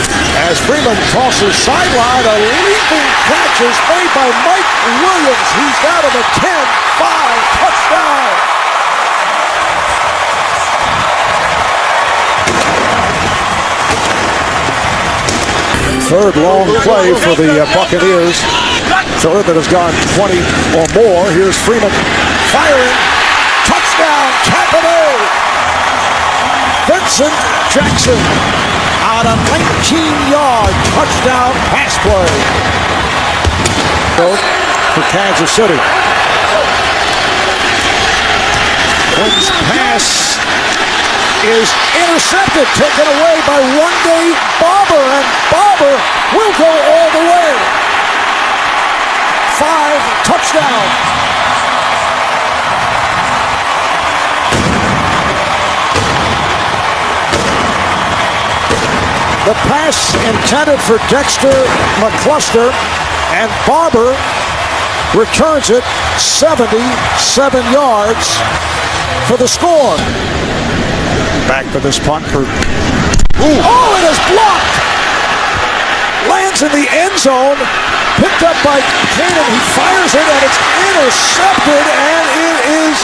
as Freeman tosses sideline. A leaping catch is made by Mike Williams. He's down to the 10-5 touchdown. Third long play for the Buccaneers. Third that has gone 20 or more. Here's Freeman firing. Touchdown, Tampa. Vincent Jackson on a 19-yard touchdown pass play for Kansas City. Quinn's pass is intercepted, taken away by one-day Barber, and Barber will go all the way. 5 touchdowns. The pass intended for Dexter McCluster, and Barber returns it 77 yards for the score. Back for this punt for... Oh, it is blocked! Lands in the end zone, picked up by Cannon. He fires it, and it's intercepted, and it is...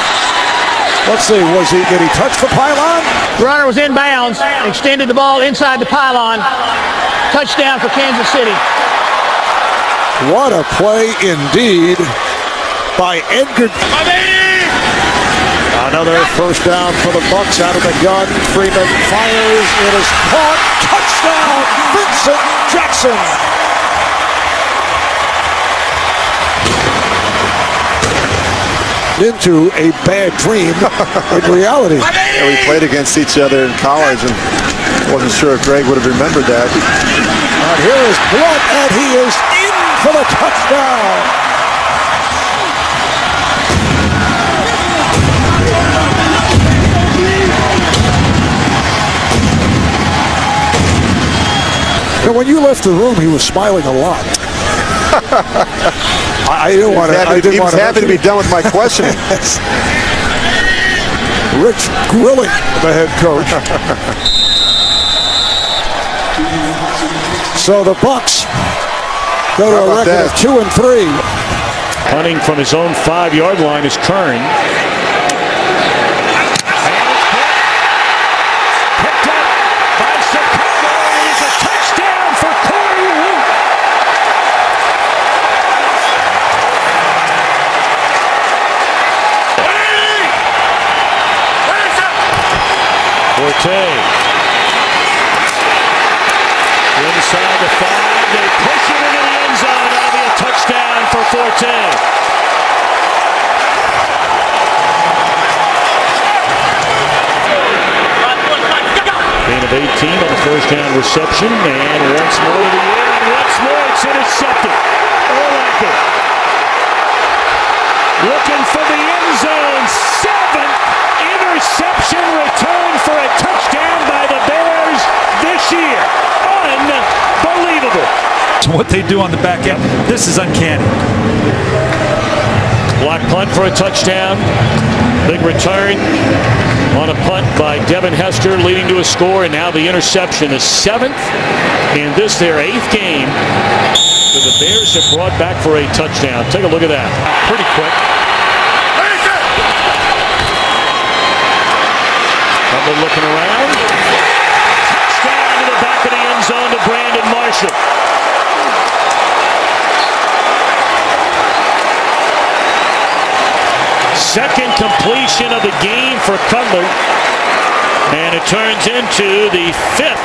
Let's see, did he touch the pylon? The runner was inbounds, extended the ball inside the pylon. Touchdown for Kansas City. What a play indeed by Edgar. Another first down for the Bucs out of the gun. Freeman fires. It is caught. Touchdown, Vincent Jackson. Into a bad dream in reality. Yeah, we played against each other in college, and wasn't sure if Greg would have remembered that. And here is Blunt, and he is in for the touchdown. And when you left the room, he was smiling a lot. I didn't want to. He was happy to be done with my questioning. Rich grilling the head coach. So the Bucs go to a record of 2-3. Punting from his own 5-yard line is Kern. Forte. Inside the 5, they push it into the end zone. That'll be a touchdown for Forte. Gain of 18 on the first down reception, and once more to the air, and once more it's intercepted. Urlacher looking for the end zone. 7th interception return for a touchdown by the Bears this year. Unbelievable. What they do on the back end, this is uncanny. Block punt for a touchdown. Big return on a punt by Devin Hester, leading to a score, and now the interception is 7th in this their 8th game that the Bears have brought back for a touchdown. Take a look at that. Pretty quick. Looking around. Touchdown to the back of the end zone to Brandon Marshall. Second completion of the game for Cutler. And it turns into the 5th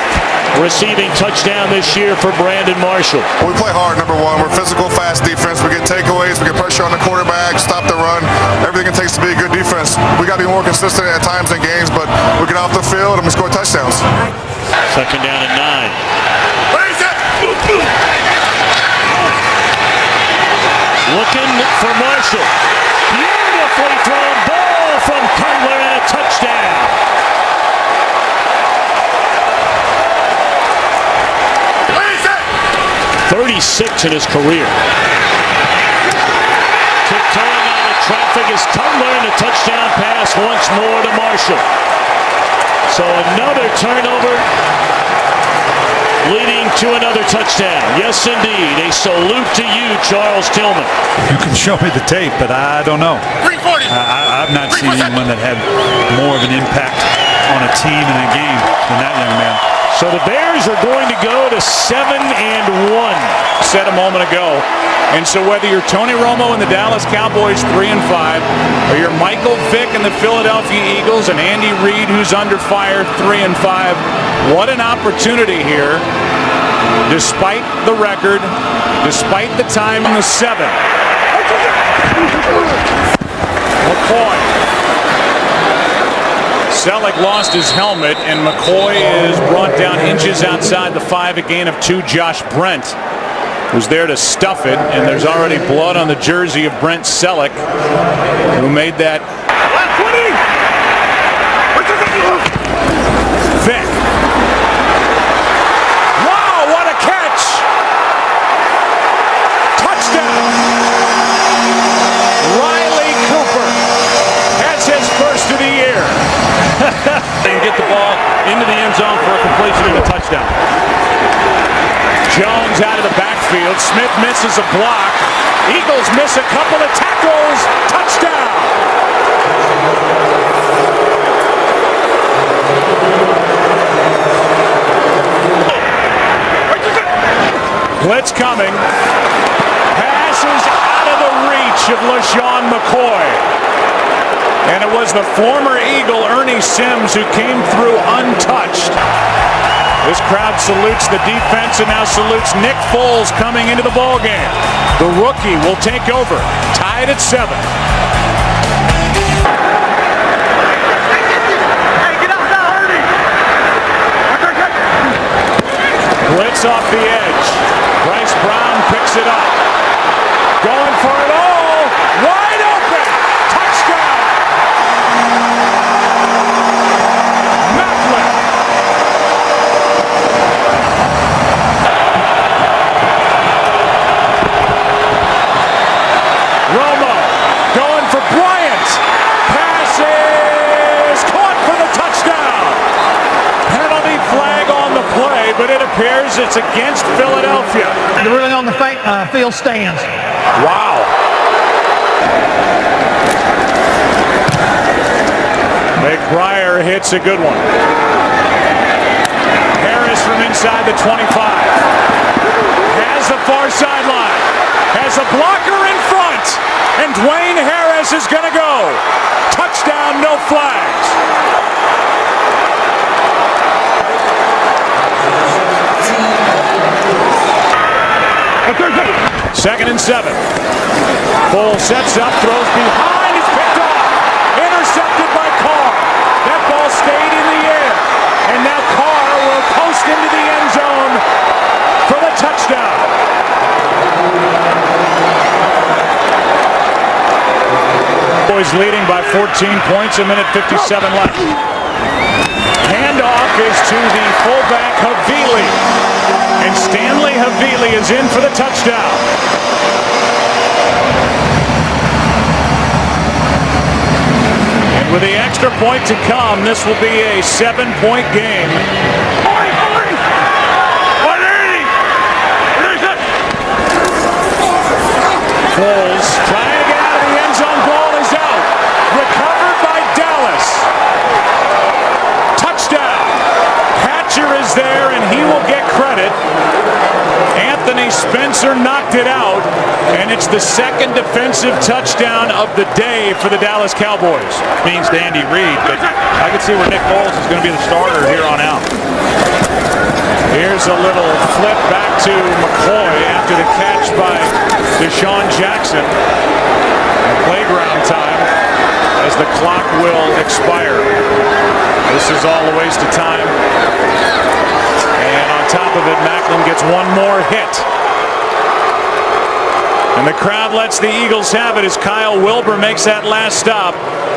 receiving touchdown this year for Brandon Marshall. We play hard, number one. We're physical, fast defense. We get takeaways. We get pressure on the quarterback, stop the run. Everything it takes to be a good defense. We got to be more consistent at times in games, but we get off the field and we score touchdowns. Second down and 9. Looking for Marshall. Beautifully thrown ball from Cutler and a touchdown. 36 in his career. Tiptoeing out of traffic is Cutler, and a touchdown pass once more to Marshall. So another turnover leading to another touchdown. Yes, indeed. A salute to you, Charles Tillman. You can show me the tape, but I don't know. I've not seen anyone that had more of an impact on a team in a game than that young man. So the Bears are going to go to 7-1. Said a moment ago. And so whether you're Tony Romo and the Dallas Cowboys 3-5, or you're Michael Vick and the Philadelphia Eagles and Andy Reid, who's under fire, 3-5, what an opportunity here. Despite the record, despite the time in the 7th. McCoy. Selleck lost his helmet, and McCoy is brought down inches outside the 5, a gain of 2. Josh Brent was there to stuff it, and there's already blood on the jersey of Brent Selleck, who made that. Vick. Wow, what a catch! Touchdown! Riley Cooper has his first of the year. And get the ball into the end zone for a completion and a touchdown. Jones out of the backfield. Smith misses a block. Eagles miss a couple of tackles. Touchdown. Blitz coming. Passes out of the reach of LaShawn McCoy. And it was the former Eagle, Ernie Sims, who came through untouched. This crowd salutes the defense and now salutes Nick Foles coming into the ballgame. The rookie will take over, tied at 7. Blitz off the edge. Bryce Brown picks it up. Going for it all. Wide open. Touchdown. Macklin. Romo going for Bryant. Passes. Caught for the touchdown. Penalty flag on the play, but it appears it's against Philadelphia. They're really on the field stands. Wow. McBriar hits a good one. Harris from inside the 25. Has the far sideline. Has a blocker in front. And Dwayne Harris is going to go. Touchdown, no flags. Second and 7. Foles sets up, throws behind, is picked off. Intercepted by Carr. That ball stayed in the air. And now Carr will post into the end zone for the touchdown. Boys leading by 14 points, a minute 57 left. Handoff is to the fullback Havili. And Stanley Havili is in for the touchdown. And with the extra point to come, this will be a 7-point game. Foles trying to get out of the end zone. Ball is out. Recovered by Dallas. Touchdown. Hatcher is there, and he will get credit. Anthony Spencer knocked it out, and it's the second defensive touchdown of the day for the Dallas Cowboys. Means to Andy Reid, but I can see where Nick Foles is going to be the starter here on out. Here's a little flip back to McCoy after the catch by Deshaun Jackson. Playground time as the clock will expire. This is all a waste of time. And on top of it, Macklin gets one more hit. And the crowd lets the Eagles have it as Kyle Wilbur makes that last stop.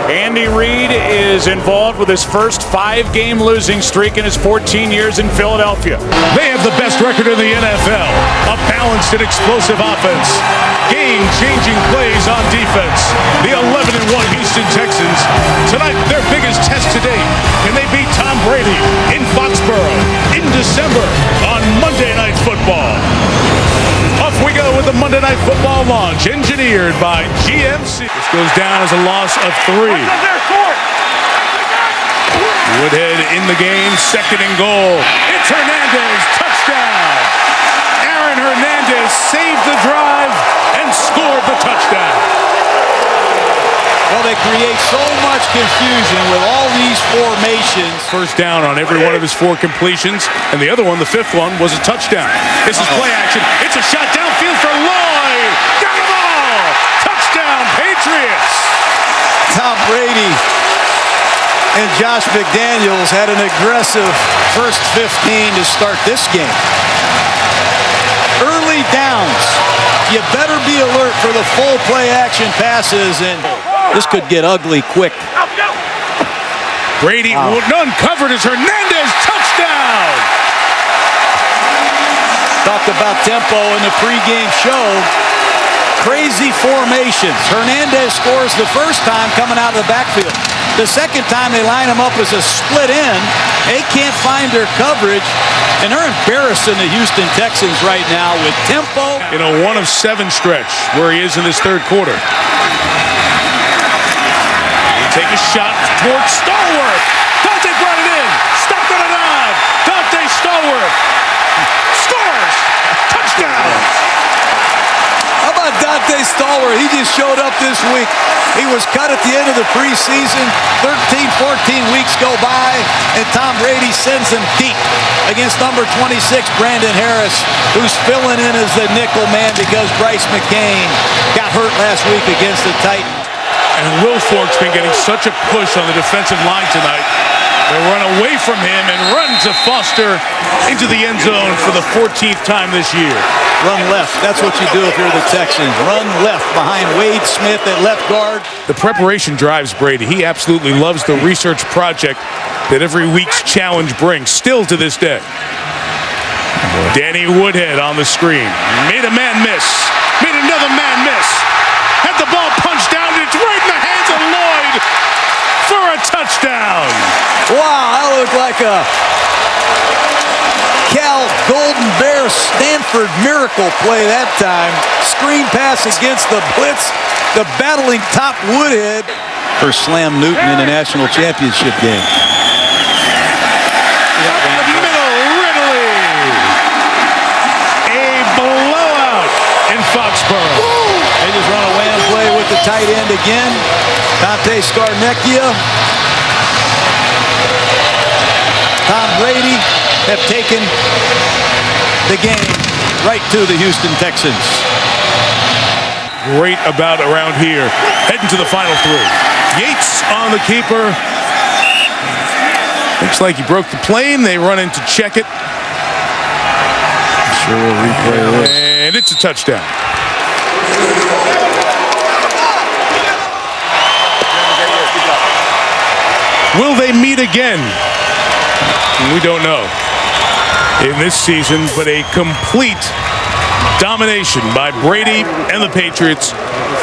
Andy Reid is involved with his first 5-game losing streak in his 14 years in Philadelphia. They have the best record in the NFL. A balanced and explosive offense. Game-changing plays on defense. The 11-1 Houston Texans. Tonight, their biggest test to date. Can they beat Tom Brady in Foxborough in December on Monday Night Football? Off we go with the Monday Night Football launch, engineered by GMC. This goes down as a loss of 3. Woodhead in the game, 2nd and goal. It's Hernandez, touchdown. Aaron Hernandez saved the drive and scored the touchdown. Well, they create so much confusion with all these formations. First down on every one of his 4 completions, and the other one, the 5th one, was a touchdown. This is play action. It's a shot downfield for Lloyd. Got the ball. Touchdown, Patriots. Tom Brady and Josh McDaniels had an aggressive first 15 to start this game. Early downs. You better be alert for the full play action passes, and this could get ugly quick. Brady uncovered as Hernandez, touchdown! Talked about tempo in the pregame show. Crazy formations. Hernandez scores the first time coming out of the backfield. The second time they line him up as a split end. They can't find their coverage, and they're embarrassing the Houston Texans right now with tempo. In a 1-of-7 stretch where he is in this third quarter. Take a shot towards Stallworth. Dante brought it in. Stopped on a nod. Dante Stallworth scores. Touchdown. How about Dante Stallworth? He just showed up this week. He was cut at the end of the preseason. 13, 14 weeks go by, and Tom Brady sends him deep against number 26, Brandon Harris, who's filling in as the nickel man because Bryce McCain got hurt last week against the Titans. And Will Fork's been getting such a push on the defensive line tonight. They run away from him and run to Foster into the end zone for the 14th time this year. Run left. That's what you do if you're the Texans. Run left behind Wade Smith at left guard. The preparation drives Brady. He absolutely loves the research project that every week's challenge brings, still to this day. Danny Woodhead on the screen. Made a man miss. Made another man miss. Had the ball punched down. It's right in the hands of Lloyd for a touchdown. Wow, that looked like a Cal Golden Bear Stanford miracle play that time. Screen pass against the blitz. The battling top Woodhead for Slam Newton in the national championship game. Foxborough. They just run a wham play with the tight end again. Dante Scarnecchia. Tom Brady have taken the game right to the Houston Texans. Great about around here. Heading to the final three. Yates on the keeper. Looks like he broke the plane. They run in to check it. Sure will replay this. And it's a touchdown. Will they meet again? We don't know in this season, but a complete domination by Brady and the Patriots,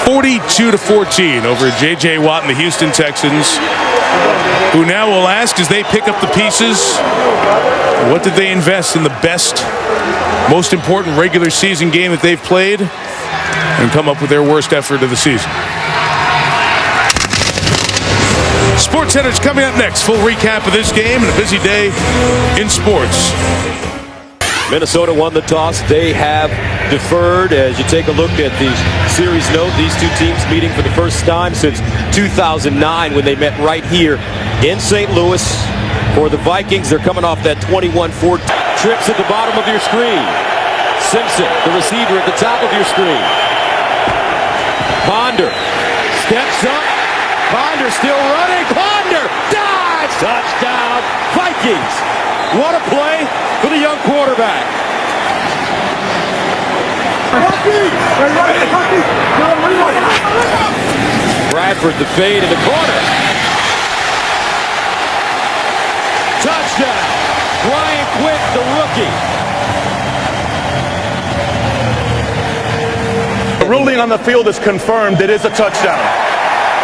42-14 over J.J. Watt and the Houston Texans, who now will ask as they pick up the pieces, what did they invest in the best, most important regular season game that they've played and come up with their worst effort of the season? SportsCenter's coming up next. Full recap of this game and a busy day in sports. Minnesota won the toss. They have deferred. As you take a look at the series note, these two teams meeting for the first time since 2009 when they met right here in St. Louis. For the Vikings, they're coming off that 21-4 trips at the bottom of your screen. Simpson, the receiver at the top of your screen. Ponder steps up. Ponder still running. Ponder dives. Touchdown, Vikings. What a play for the young quarterback. Bradford, the fade in the corner. Touchdown, Brian Quick, the rookie. The ruling on the field is confirmed. It is a touchdown.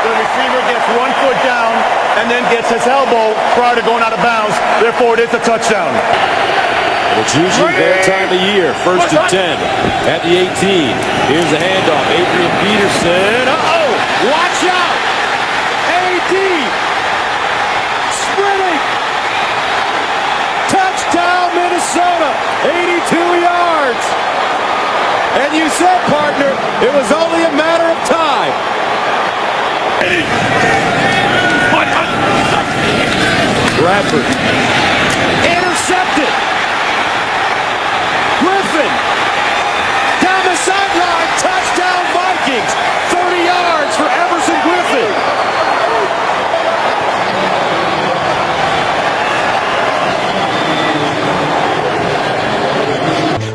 The receiver gets 1 foot down and then gets his elbow prior to going out of bounds. Therefore, it is a touchdown. It's usually their time of year. 1st and 10 at the 18. Here's the handoff. Adrian Peterson. Uh-oh! Watch out! A.D. sprinting. Touchdown, Minnesota. 82 yards. And you said, partner, it was only a matter of time. Bradford intercepted. Griffin down the sideline. Touchdown Vikings. 30 yards for Everson Griffin.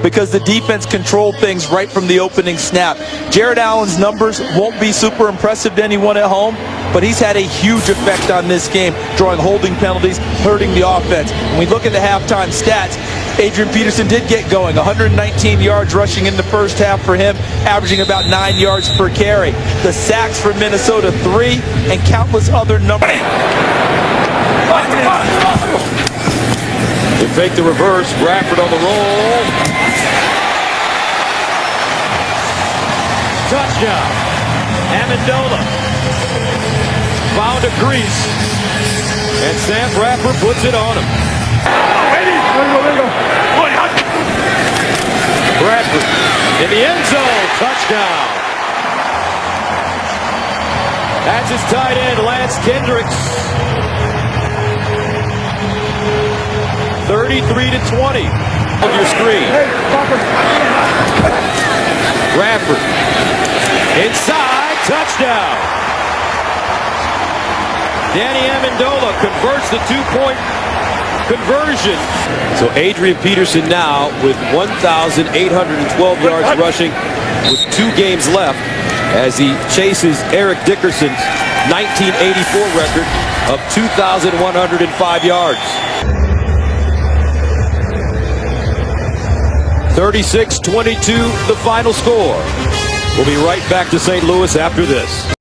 Because the defense controlled things right from the opening snap. Jared Allen's numbers won't be super impressive to anyone at home, but he's had a huge effect on this game, drawing holding penalties, hurting the offense. When we look at the halftime stats, Adrian Peterson did get going. 119 yards rushing in the first half for him, averaging about 9 yards per carry. The sacks for Minnesota, 3, and countless other numbers. They fake the reverse. Bradford on the roll. Touchdown. Amendola found a crease, and Sam Bradford puts it on him. Bradford in the end zone. Touchdown. That's his tight end, Lance Kendricks. 33-20 on your screen. Bradford inside, touchdown. Danny Amendola converts the 2-point conversion. So Adrian Peterson now with 1,812 yards rushing with 2 games left as he chases Eric Dickerson's 1984 record of 2,105 yards. 36-22 the final score. We'll be right back to St. Louis after this.